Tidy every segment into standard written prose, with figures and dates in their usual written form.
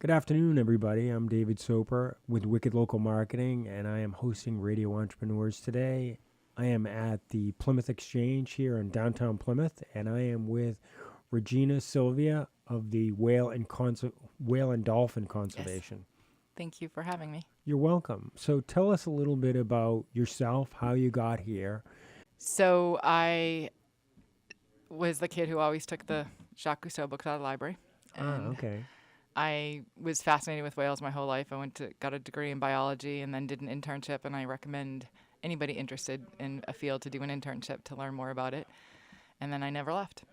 Good afternoon, everybody. I'm David Soper with Wicked Local Marketing, and I am hosting Radio Entrepreneurs today. I am at the Plymouth Exchange here in downtown Plymouth, and I am with Regina-Silvia of the Whale and Dolphin Yes. Conservation. Thank you for having me. You're welcome. So tell us a little bit about yourself, how you got here. So I was the kid who always took the Jacques Cousteau books out of the library, and Okay. I was fascinated with whales my whole life. I got a degree in biology and then did an internship, and I recommend anybody interested in a field to do an internship to learn more about it. And then I never left.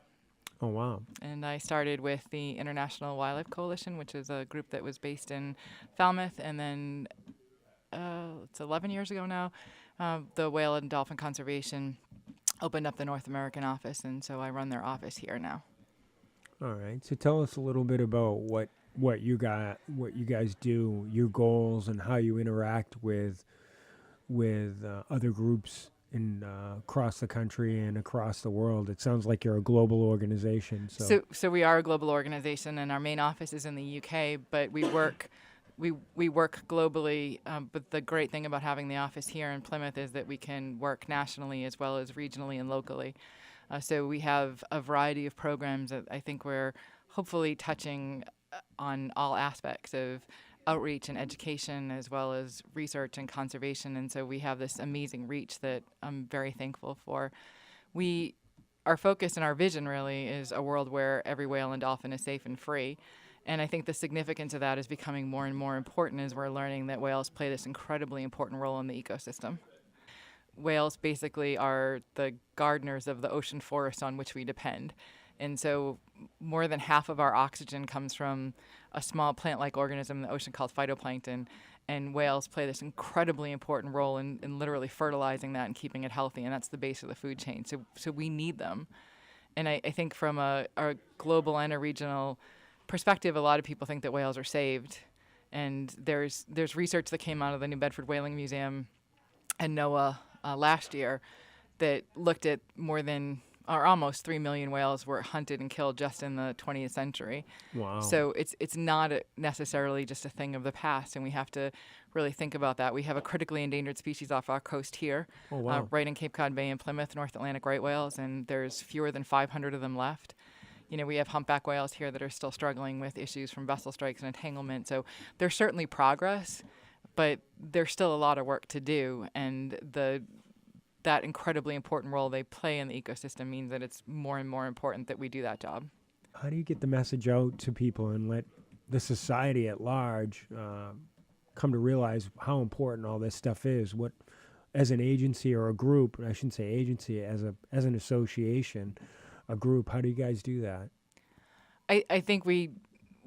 Oh, wow. And I started with the International Wildlife Coalition, which is a group that was based in Falmouth, and then it's 11 years ago now, the Whale and Dolphin Conservation opened up the North American office, and so I run their office here now. All right. So tell us a little bit about what you guys do, your goals, and how you interact with other groups in across the country and across the world. It sounds like you're a global organization. So we are a global organization, and our main office is in the UK, but we work globally. But the great thing about having the office here in Plymouth is that we can work nationally as well as regionally and locally. So we have a variety of programs that I think we're hopefully touching on all aspects of outreach and education as well as research and conservation. And so we have this amazing reach that I'm very thankful for. Our focus and our vision really is a world where every whale and dolphin is safe and free. And I think the significance of that is becoming more and more important as we're learning that whales play this incredibly important role in the ecosystem. Whales basically are the gardeners of the ocean forest on which we depend. And so more than half of our oxygen comes from a small plant-like organism in the ocean called phytoplankton. And whales play this incredibly important role in literally fertilizing that and keeping it healthy. And that's the base of the food chain. So we need them. And I think from a global and a regional perspective, a lot of people think that whales are saved. And there's research that came out of the New Bedford Whaling Museum and NOAA last year that looked at almost 3 million whales were hunted and killed just in the 20th century. Wow. So it's not necessarily just a thing of the past, and we have to really think about that. We have a critically endangered species off our coast here, Oh, wow. right in Cape Cod Bay in Plymouth, North Atlantic right whales, and there's fewer than 500 of them left. We have humpback whales here that are still struggling with issues from vessel strikes and entanglement. So there's certainly progress, but there's still a lot of work to do, and that incredibly important role they play in the ecosystem means that it's more and more important that we do that job. How do you get the message out to people and let the society at large come to realize how important all this stuff is? What, as an agency or a group, I shouldn't say agency, as an association, a group, how do you guys do that? I think we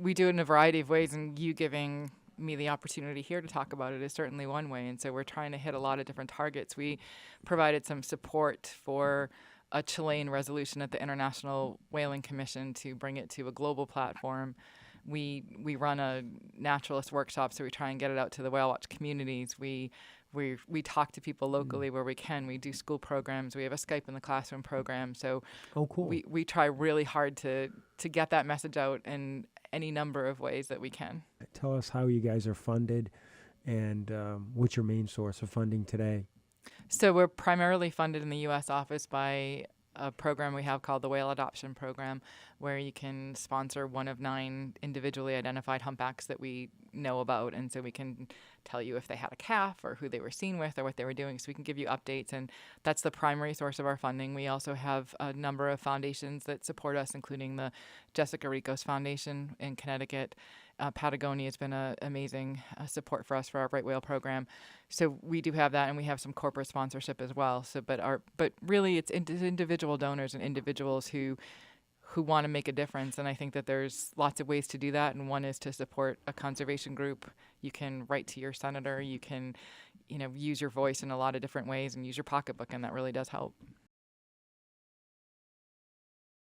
do it in a variety of ways, and you giving me the opportunity here to talk about it is certainly one way. And so we're trying to hit a lot of different targets. We provided some support for a Chilean resolution at the International Whaling Commission to bring it to a global platform. We run a naturalist workshop, so we try and get it out to the whale watch communities. We talk to people locally where we can. We do school programs. We have a Skype in the classroom program. So Oh, cool. we try really hard to get that message out in any number of ways that we can. Tell us how you guys are funded and what's your main source of funding today? So we're primarily funded in the U.S. office by a program we have called the Whale Adoption Program, where you can sponsor one of 9 individually identified humpbacks that we know about. And so we can tell you if they had a calf or who they were seen with or what they were doing. So we can give you updates. And that's the primary source of our funding. We also have a number of foundations that support us, including the Jessica Ricos Foundation in Connecticut. Patagonia has been an amazing support for us for our right whale program. So we do have that, and we have some corporate sponsorship as well. But really it's individual donors and individuals who want to make a difference. And I think that there's lots of ways to do that. And one is to support a conservation group. You can write to your senator. You can, use your voice in a lot of different ways and use your pocketbook, and that really does help.